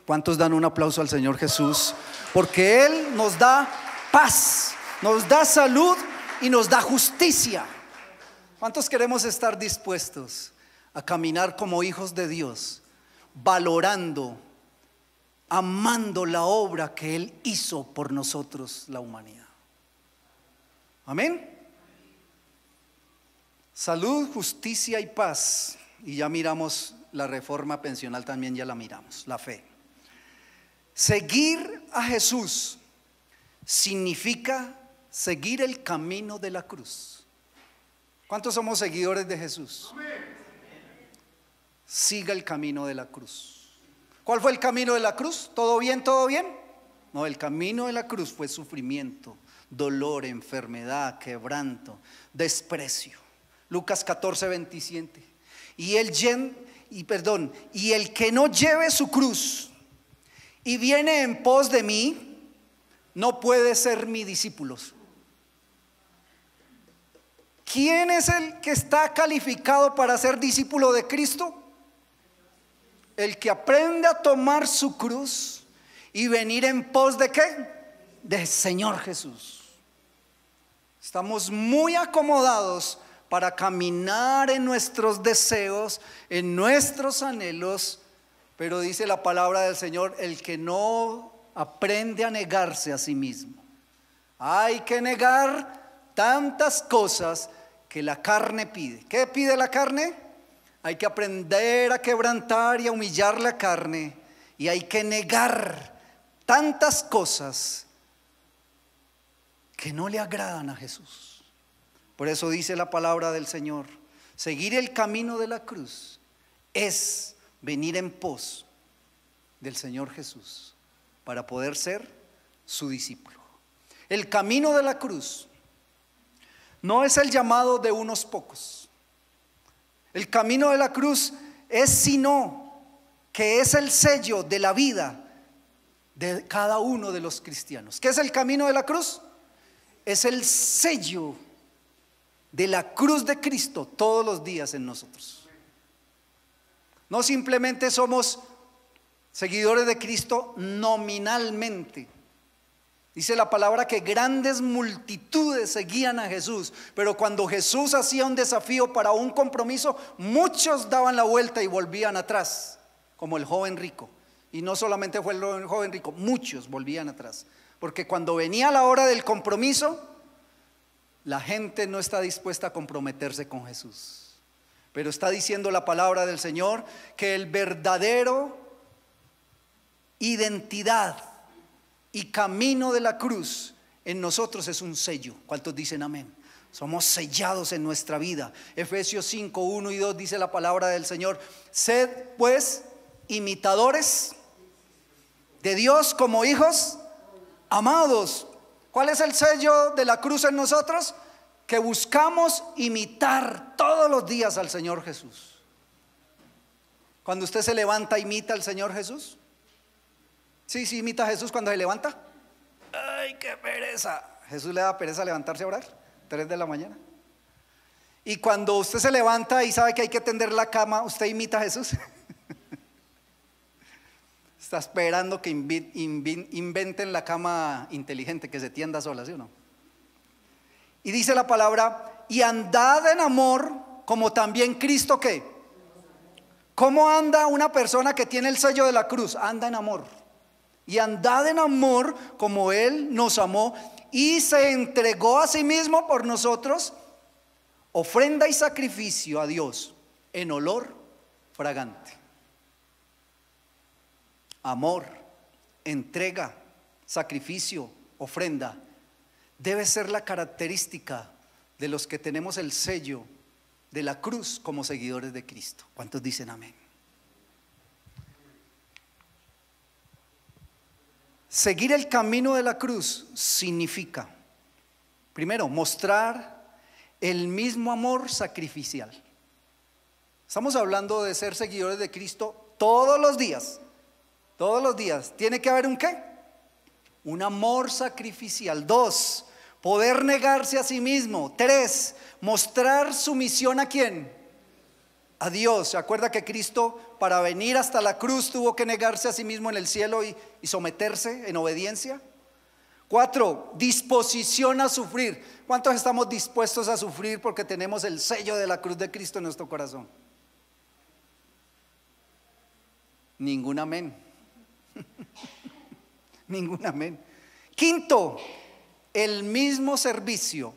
¿Cuántos dan un aplauso al Señor Jesús? Porque Él nos da paz, nos da salud y nos da justicia. ¿Cuántos queremos estar dispuestos a caminar como hijos de Dios, valorando, amando la obra que Él hizo por nosotros, la humanidad? Amén. Salud, justicia y paz. Y ya miramos la reforma pensional, también ya la miramos, la fe. Seguir a Jesús significa seguir el camino de la cruz. ¿Cuántos somos seguidores de Jesús? Siga el camino de la cruz. ¿Cuál fue el camino de la cruz? ¿Todo bien, todo bien? No, el camino de la cruz fue sufrimiento, dolor, enfermedad, quebranto, desprecio. Lucas 14:27. Y el que no lleve su cruz y viene en pos de mí, no puede ser mi discípulo. ¿Quién es el que está calificado para ser discípulo de Cristo? El que aprende a tomar su cruz y venir en pos de ¿qué? Del Señor Jesús. Estamos muy acomodados para caminar en nuestros deseos, en nuestros anhelos, pero dice la palabra del Señor, el que no aprende a negarse a sí mismo. Hay que negar tantas cosas que la carne pide. ¿Qué pide la carne? Hay que aprender a quebrantar y a humillar la carne, y hay que negar tantas cosas que no le agradan a Jesús. Por eso dice la palabra del Señor, seguir el camino de la cruz es venir en pos del Señor Jesús para poder ser su discípulo. El camino de la cruz no es el llamado de unos pocos. El camino de la cruz es sino que es el sello de la vida de cada uno de los cristianos. ¿Qué es el camino de la cruz? Es el sello de la cruz de Cristo todos los días en nosotros. No simplemente somos seguidores de Cristo nominalmente. Dice la palabra que grandes multitudes seguían a Jesús, pero cuando Jesús hacía un desafío para un compromiso, muchos daban la vuelta y volvían atrás, como el joven rico. Y no solamente fue el joven rico, muchos volvían atrás, porque cuando venía la hora del compromiso, la gente no está dispuesta a comprometerse con Jesús. Pero está diciendo la palabra del Señor que el verdadero identidad y camino de la cruz en nosotros es un sello. ¿Cuántos dicen amén? Somos sellados en nuestra vida. Efesios 5, 1 y 2 dice la palabra del Señor: sed pues imitadores de Dios como hijos amados. ¿Cuál es el sello de la cruz en nosotros? Que buscamos imitar todos los días al Señor Jesús. Cuando usted se levanta, ¿imita al Señor Jesús? Sí, imita a Jesús cuando se levanta. ¡Ay, qué pereza! Jesús le da pereza levantarse a orar, 3 de la mañana. Y cuando usted se levanta y sabe que hay que tender la cama, ¿usted imita a Jesús? Está esperando que inventen la cama inteligente, que se tienda sola, ¿sí o no? Y dice la palabra: y andad en amor como también Cristo, ¿qué? ¿Cómo anda una persona que tiene el sello de la cruz? Anda en amor. Y andad en amor como Él nos amó y se entregó a sí mismo por nosotros, ofrenda y sacrificio a Dios en olor fragante. Amor, entrega, sacrificio, ofrenda debe ser la característica de los que tenemos el sello de la cruz como seguidores de Cristo. ¿Cuántos dicen amén? Seguir el camino de la cruz significa, primero, mostrar el mismo amor sacrificial. Estamos hablando de ser seguidores de Cristo todos los días. Todos los días. ¿Tiene que haber un qué? Un amor sacrificial. 2, poder negarse a sí mismo. 3, mostrar sumisión ¿a quién? A Dios. ¿Se acuerda que Cristo, para venir hasta la cruz, tuvo que negarse a sí mismo en el cielo y someterse en obediencia? 4, disposición a sufrir. ¿Cuántos estamos dispuestos a sufrir porque tenemos el sello de la cruz de Cristo en nuestro corazón? Ningún amén. Ningún amén. 5, el mismo servicio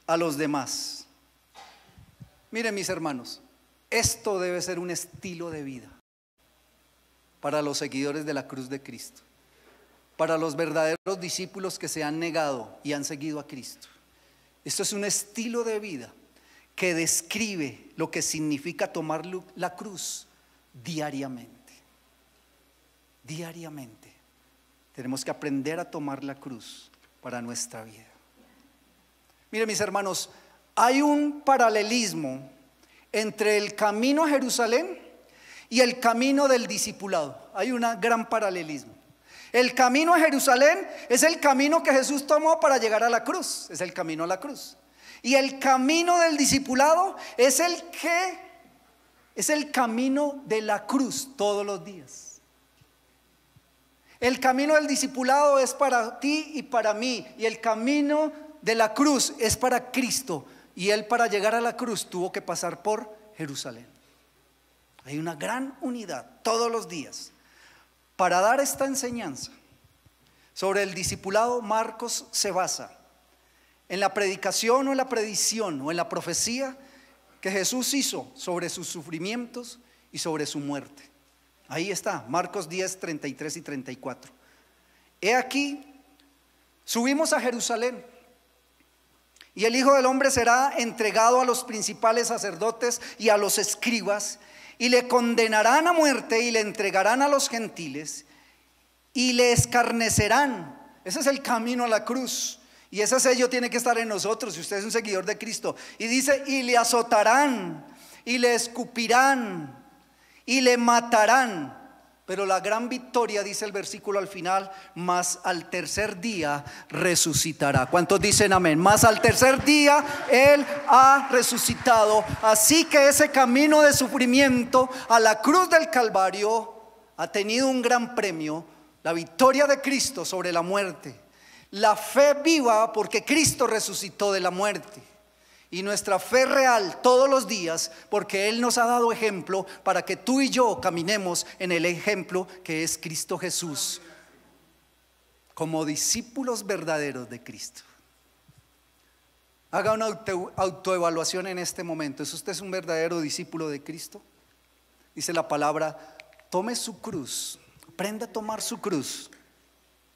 a los demás. Miren, mis hermanos, esto debe ser un estilo de vida para los seguidores de la cruz de Cristo, para los verdaderos discípulos que se han negado y han seguido a Cristo. Esto es un estilo de vida que describe lo que significa tomar la cruz diariamente. Diariamente tenemos que aprender a tomar la cruz para nuestra vida. Miren, mis hermanos, hay un paralelismo entre el camino a Jerusalén y el camino del discipulado. Hay un gran paralelismo. El camino a Jerusalén es el camino que Jesús tomó para llegar a la cruz, es el camino a la cruz. Y el camino del discipulado es el camino de la cruz todos los días. El camino del discipulado es para ti y para mí, y el camino de la cruz es para Cristo, y Él, para llegar a la cruz, tuvo que pasar por Jerusalén. Hay una gran unidad todos los días. Para dar esta enseñanza sobre el discipulado, Marcos se basa en la predicación o en la predicción o en la profecía que Jesús hizo sobre sus sufrimientos y sobre su muerte. Ahí está, Marcos 10, 33 y 34. He aquí, subimos a Jerusalén, y el Hijo del Hombre será entregado a los principales sacerdotes y a los escribas, y le condenarán a muerte y le entregarán a los gentiles y le escarnecerán. Ese es el camino a la cruz, y ese sello tiene que estar en nosotros si usted es un seguidor de Cristo. Y dice, y le azotarán y le escupirán y le matarán, pero la gran victoria, dice el versículo al final, mas al tercer día resucitará. ¿Cuántos dicen amén? Mas al tercer día Él ha resucitado. Así que ese camino de sufrimiento a la cruz del Calvario ha tenido un gran premio: la victoria de Cristo sobre la muerte, la fe viva porque Cristo resucitó de la muerte, y nuestra fe real todos los días porque Él nos ha dado ejemplo para que tú y yo caminemos en el ejemplo que es Cristo Jesús, como discípulos verdaderos de Cristo. Haga una autoevaluación en este momento. ¿Es usted un verdadero discípulo de Cristo? Dice la palabra: tome su cruz, aprenda a tomar su cruz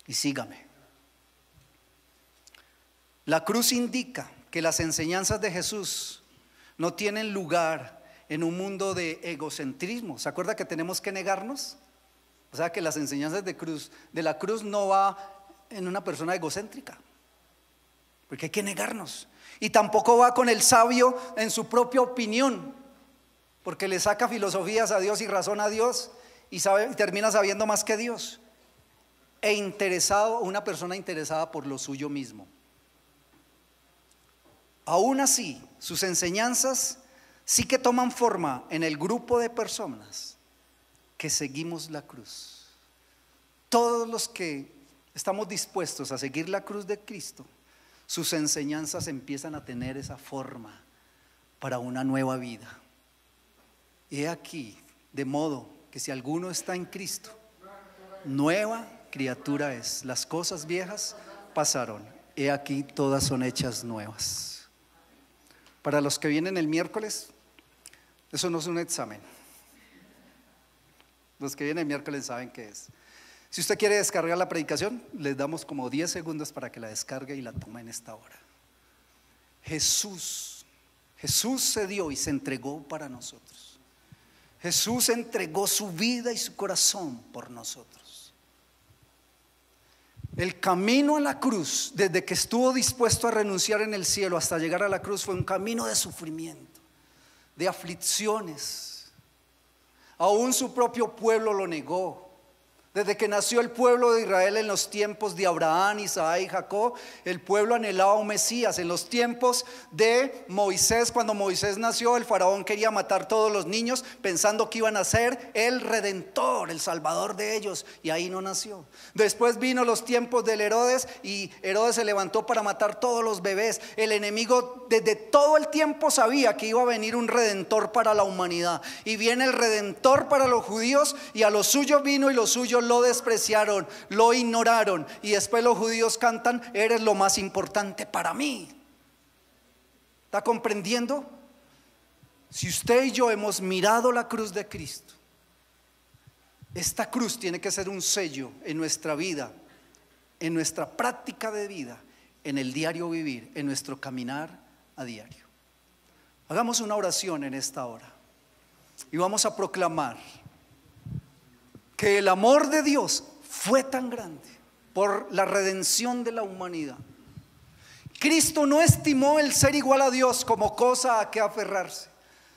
y sígame. La cruz indica que las enseñanzas de Jesús no tienen lugar en un mundo de egocentrismo. ¿Se acuerda que tenemos que negarnos? O sea que las enseñanzas de la cruz no va en una persona egocéntrica, porque hay que negarnos. Y tampoco va con el sabio en su propia opinión, porque le saca filosofías a Dios y razón a Dios y termina sabiendo más que Dios. Una persona interesada por lo suyo mismo. Aún así, sus enseñanzas sí que toman forma en el grupo de personas que seguimos la cruz. Todos los que estamos dispuestos a seguir la cruz de Cristo, sus enseñanzas empiezan a tener esa forma para una nueva vida. He aquí, de modo que si alguno está en Cristo, nueva criatura es. Las cosas viejas pasaron, he aquí todas son hechas nuevas. Para los que vienen el miércoles, eso no es un examen. Los que vienen el miércoles saben qué es. Si usted quiere descargar la predicación, les damos como 10 segundos para que la descargue y la tome en esta hora. Jesús se dio y se entregó para nosotros. Jesús entregó su vida y su corazón por nosotros. El camino a la cruz, desde que estuvo dispuesto a renunciar en el cielo hasta llegar a la cruz, fue un camino de sufrimiento, de aflicciones. Aún su propio pueblo lo negó, Desde que nació el pueblo de Israel en los tiempos de Abraham, Isaac y Jacob, el pueblo anhelaba un Mesías. En los tiempos de Moisés, cuando Moisés nació, el faraón quería matar todos los niños pensando que iban a ser el Redentor, el Salvador de ellos, y ahí no nació. Después vino los tiempos del Herodes y Herodes se levantó para matar todos los bebés. El enemigo desde todo el tiempo sabía que iba a venir un Redentor para la humanidad, y viene el Redentor para los judíos, y a los suyos vino y los suyos lo despreciaron, lo ignoraron, y después los judíos cantan: eres lo más importante para mí. ¿Está comprendiendo? Si usted y yo hemos mirado la cruz de Cristo, esta cruz tiene que ser un sello en nuestra vida, en nuestra práctica de vida, en el diario vivir, en nuestro caminar a diario. Hagamos una oración en esta hora y vamos a proclamar que el amor de Dios fue tan grande por la redención de la humanidad. Cristo no estimó el ser igual a Dios como cosa a que aferrarse,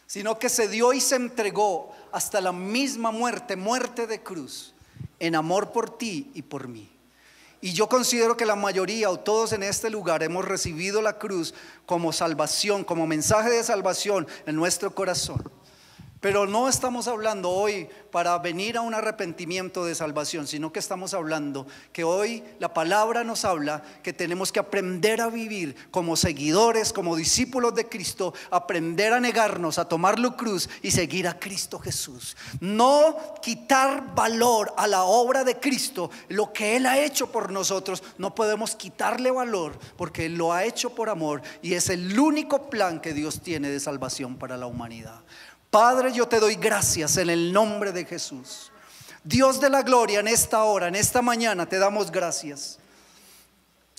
sino que se dio y se entregó hasta la misma muerte, muerte de cruz, en amor por ti y por mí. Y yo considero que la mayoría o todos en este lugar hemos recibido la cruz como salvación, como mensaje de salvación en nuestro corazón. Pero no estamos hablando hoy para venir a un arrepentimiento de salvación, sino que estamos hablando que hoy la palabra nos habla que tenemos que aprender a vivir como seguidores, como discípulos de Cristo, aprender a negarnos, a tomar la cruz y seguir a Cristo Jesús. No quitar valor a la obra de Cristo, lo que Él ha hecho por nosotros, no podemos quitarle valor porque Él lo ha hecho por amor y es el único plan que Dios tiene de salvación para la humanidad. Padre, yo te doy gracias en el nombre de Jesús. Dios de la gloria, en esta hora, en esta mañana te damos gracias.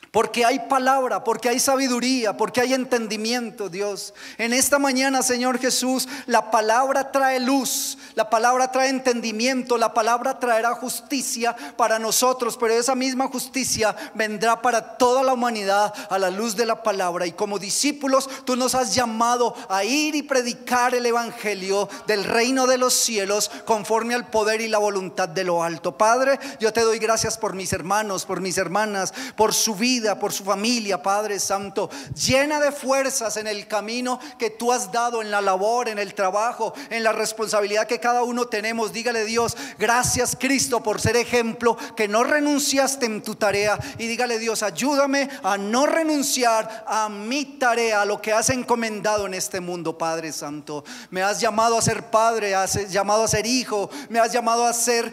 Porque hay palabra, porque hay sabiduría, porque hay entendimiento, Dios. En esta mañana, Señor Jesús, la palabra trae luz, la palabra trae entendimiento, la palabra traerá justicia para nosotros, pero esa misma justicia vendrá para toda la humanidad a la luz de la palabra. Y como discípulos, tú nos has llamado a ir y predicar el evangelio del reino de los cielos conforme al poder y la voluntad de lo alto. Padre, yo te doy gracias por mis hermanos, por mis hermanas, por su vida, por su familia. Padre Santo, llena de fuerzas en el camino que tú has dado, en la labor, en el trabajo, en la responsabilidad que cada uno tenemos. Dígale: Dios, gracias Cristo por ser ejemplo, que no renunciaste en tu tarea. Y dígale: Dios, ayúdame a no renunciar a mi tarea, a lo que has encomendado en este mundo. Padre Santo, me has llamado a ser padre, has llamado a ser hijo, me has llamado a ser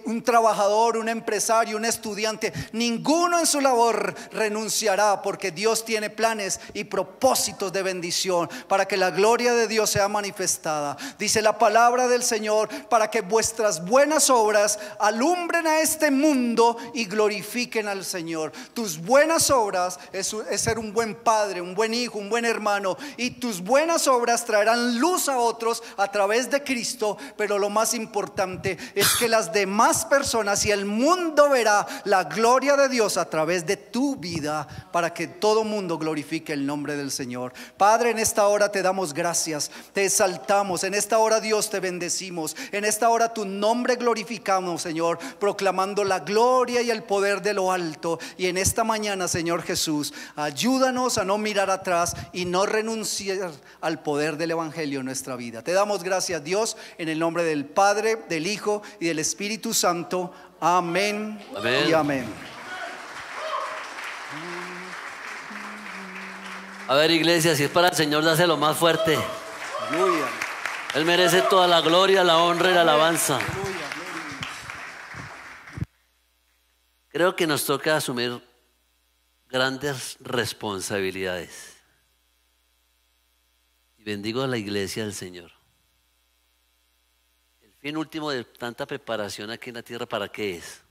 un trabajador, un empresario, un estudiante. Ninguno en su labor renunciará, porque Dios tiene planes y propósitos de bendición para que la gloria de Dios sea manifestada. Dice la palabra del Señor: para que vuestras buenas obras alumbren a este mundo y glorifiquen al Señor. Tus buenas obras es ser un buen padre, un buen hijo, un buen hermano, y tus buenas obras traerán luz a otros a través de Cristo. Pero lo más importante es que las demás personas y el mundo verá la gloria de Dios a través de tu vida, para que todo mundo glorifique el nombre del Señor. Padre, en esta hora te damos gracias, te exaltamos. En esta hora, Dios, te bendecimos. En esta hora tu nombre glorificamos, Señor, proclamando la gloria y el poder de lo alto. Y en esta mañana, Señor Jesús, ayúdanos a no mirar atrás y no renunciar al poder del evangelio en nuestra vida. Te damos gracias, Dios, en el nombre del Padre, del Hijo y del Espíritu Santo. Amén, amén y amén. A ver, iglesia, si es para el Señor, dáselo más fuerte. Aleluya. Él merece toda la gloria, la honra y la alabanza. Aleluya. Creo que nos toca asumir grandes responsabilidades. Y bendigo a la iglesia del Señor. El fin último de tanta preparación aquí en la tierra, ¿para qué es?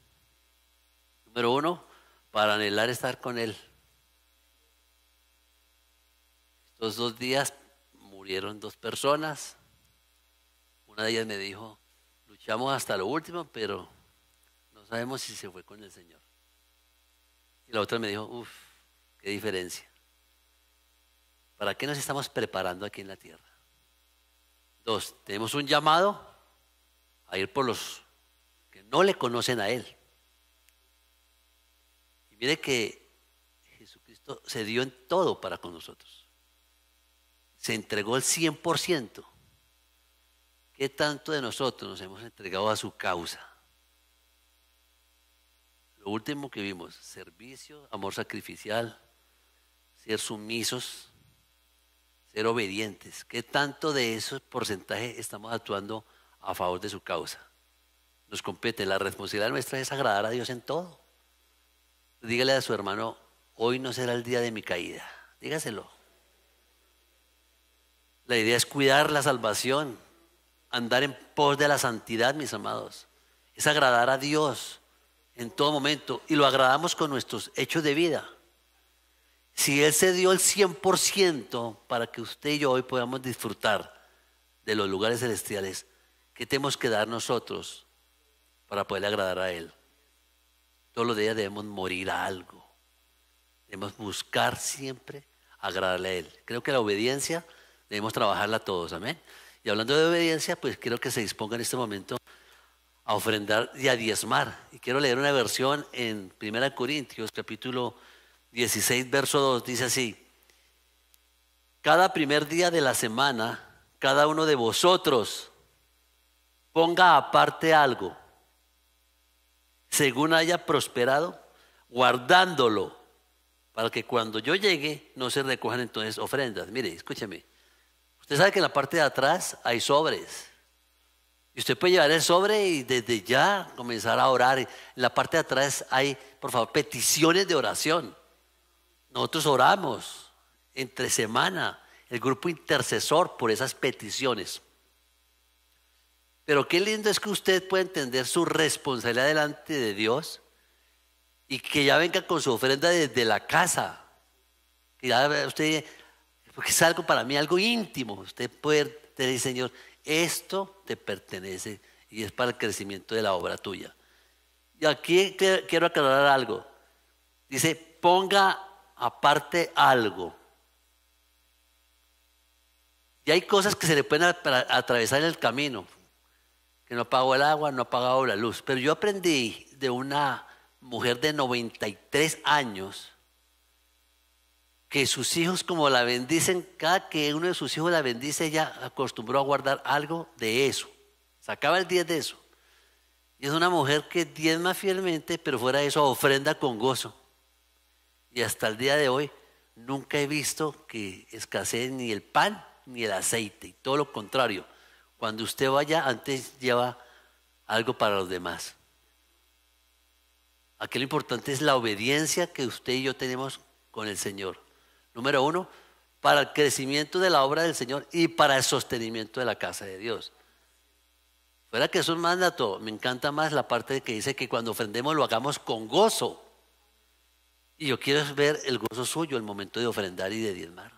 Número uno, para anhelar estar con Él. Estos 2 días murieron 2 personas. Una de ellas me dijo: luchamos hasta lo último, pero no sabemos si se fue con el Señor. Y la otra me dijo: uff, qué diferencia. ¿Para qué nos estamos preparando aquí en la tierra? 2, tenemos un llamado a ir por los que no le conocen a Él. Y mire que Jesucristo se dio en todo para con nosotros. Se entregó el 100%. ¿Qué tanto de nosotros nos hemos entregado a su causa? Lo último que vimos, servicio, amor sacrificial, ser sumisos, ser obedientes. ¿Qué tanto de ese porcentaje estamos actuando a favor de su causa? Nos compete, la responsabilidad nuestra es agradar a Dios en todo. Dígale a su hermano, hoy no será el día de mi caída. Dígaselo. La idea es cuidar la salvación, andar en pos de la santidad, mis amados. Es agradar a Dios en todo momento y lo agradamos con nuestros hechos de vida. Si Él se dio el 100% para que usted y yo hoy podamos disfrutar de los lugares celestiales, ¿qué tenemos que dar nosotros para poderle agradar a Él? Todos los días debemos morir a algo. Debemos buscar siempre agradarle a Él. Creo que la obediencia debemos trabajarla todos, amén. Y hablando de obediencia, pues quiero que se disponga en este momento a ofrendar y a diezmar. Y quiero leer una versión en 1 Corintios, capítulo 16, verso 2, dice así: cada primer día de la semana, cada uno de vosotros ponga aparte algo, según haya prosperado, guardándolo, para que cuando yo llegue no se recojan entonces ofrendas. Mire, escúcheme. Usted sabe que en la parte de atrás hay sobres. Y usted puede llevar el sobre y desde ya comenzar a orar. En la parte de atrás hay, por favor, peticiones de oración. Nosotros oramos entre semana, el grupo intercesor, por esas peticiones. Pero qué lindo es que usted pueda entender su responsabilidad delante de Dios y que ya venga con su ofrenda desde la casa. Que ya usted, porque es algo para mí, algo íntimo. Usted puede decir, Señor, esto te pertenece y es para el crecimiento de la obra tuya. Y aquí quiero aclarar algo. Dice, ponga aparte algo. Y hay cosas que se le pueden atravesar en el camino. Que no apagó el agua, no ha apagado la luz. Pero yo aprendí de una mujer de 93 años que sus hijos, como la bendicen, cada que uno de sus hijos la bendice, ella acostumbró a guardar algo de eso. Sacaba el 10 de eso. Y es una mujer que diezma fielmente, pero fuera de eso ofrenda con gozo. Y hasta el día de hoy nunca he visto que escasee ni el pan ni el aceite. Y todo lo contrario. Cuando usted vaya, antes lleva algo para los demás. Aquí lo importante es la obediencia que usted y yo tenemos con el Señor. Número 1, para el crecimiento de la obra del Señor y para el sostenimiento de la casa de Dios. Fuera que es un mandato, me encanta más la parte que dice que cuando ofrendemos lo hagamos con gozo. Y yo quiero ver el gozo suyo el momento de ofrendar y de diezmar.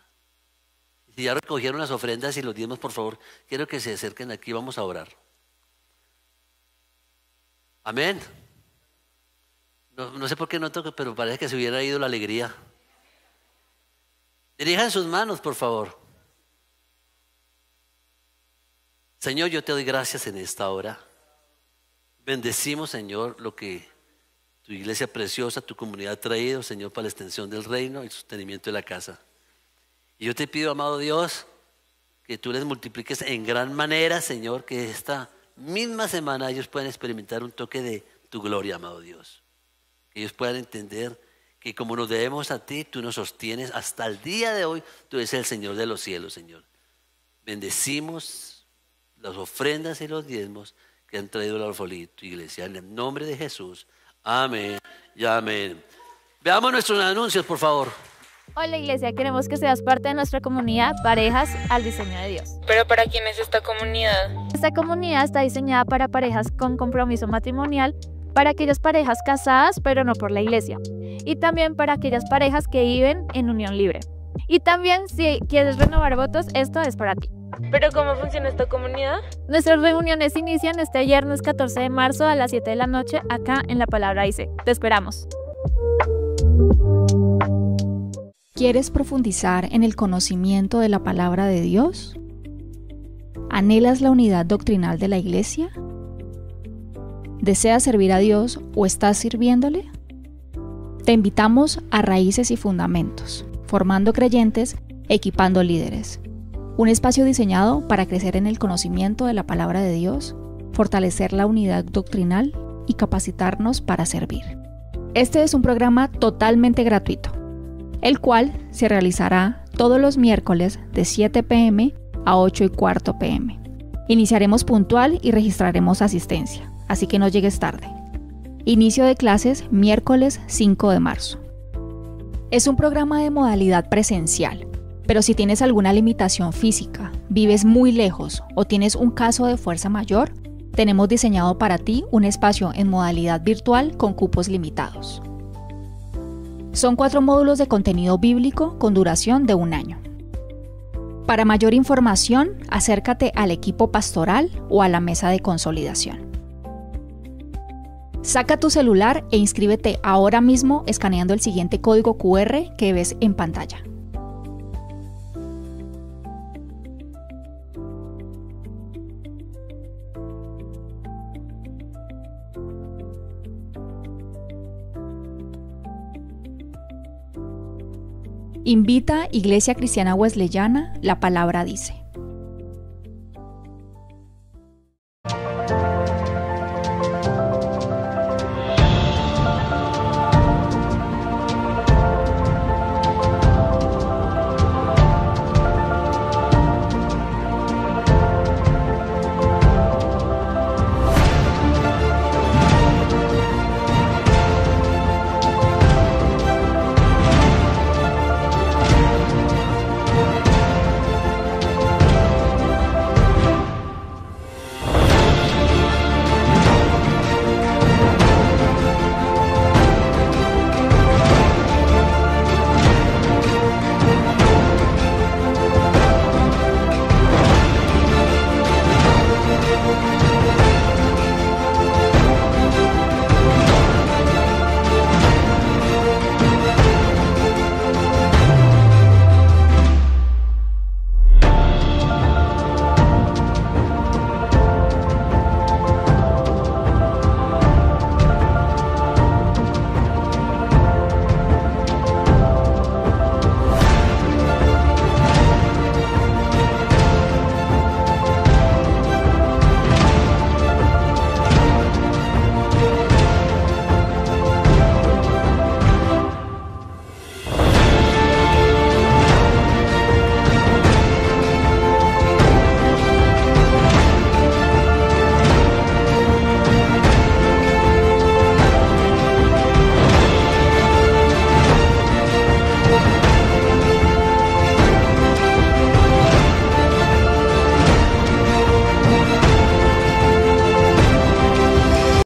Si ya recogieron las ofrendas y los diezmos, por favor, quiero que se acerquen aquí, vamos a orar. Amén. No sé por qué no toco, pero parece que se hubiera ido la alegría. Dirijan sus manos, por favor. Señor, yo te doy gracias en esta hora. Bendecimos, Señor, lo que tu iglesia preciosa, tu comunidad ha traído, Señor, para la extensión del reino y el sostenimiento de la casa. Y yo te pido, amado Dios, que tú les multipliques en gran manera, Señor, que esta misma semana ellos puedan experimentar un toque de tu gloria, amado Dios. Que ellos puedan entender que como nos debemos a ti, tú nos sostienes hasta el día de hoy. Tú eres el Señor de los cielos, Señor. Bendecimos las ofrendas y los diezmos que han traído la orfolía, tu iglesia. En el nombre de Jesús. Amén y amén. Veamos nuestros anuncios, por favor. Hola iglesia, queremos que seas parte de nuestra comunidad Parejas al Diseño de Dios. ¿Pero para quién es esta comunidad? Esta comunidad está diseñada para parejas con compromiso matrimonial, para aquellas parejas casadas pero no por la iglesia, y también para aquellas parejas que viven en unión libre. Y también si quieres renovar votos, esto es para ti. ¿Pero cómo funciona esta comunidad? Nuestras reuniones inician este viernes 14 de marzo a las 7 de la noche acá en La Palabra Dice. Te esperamos. ¿Quieres profundizar en el conocimiento de la palabra de Dios? ¿Anhelas la unidad doctrinal de la iglesia? ¿Deseas servir a Dios o estás sirviéndole? Te invitamos a Raíces y Fundamentos, formando creyentes, equipando líderes. Un espacio diseñado para crecer en el conocimiento de la palabra de Dios, fortalecer la unidad doctrinal y capacitarnos para servir. Este es un programa totalmente gratuito, el cual se realizará todos los miércoles de 7 p.m. a 8:15 p.m. Iniciaremos puntual y registraremos asistencia, así que no llegues tarde. Inicio de clases miércoles 5 de marzo. Es un programa de modalidad presencial, pero si tienes alguna limitación física, vives muy lejos o tienes un caso de fuerza mayor, tenemos diseñado para ti un espacio en modalidad virtual con cupos limitados. Son 4 módulos de contenido bíblico con duración de 1 año. Para mayor información, acércate al equipo pastoral o a la mesa de consolidación. Saca tu celular e inscríbete ahora mismo escaneando el siguiente código QR que ves en pantalla. Invita Iglesia Cristiana Wesleyana, la palabra dice.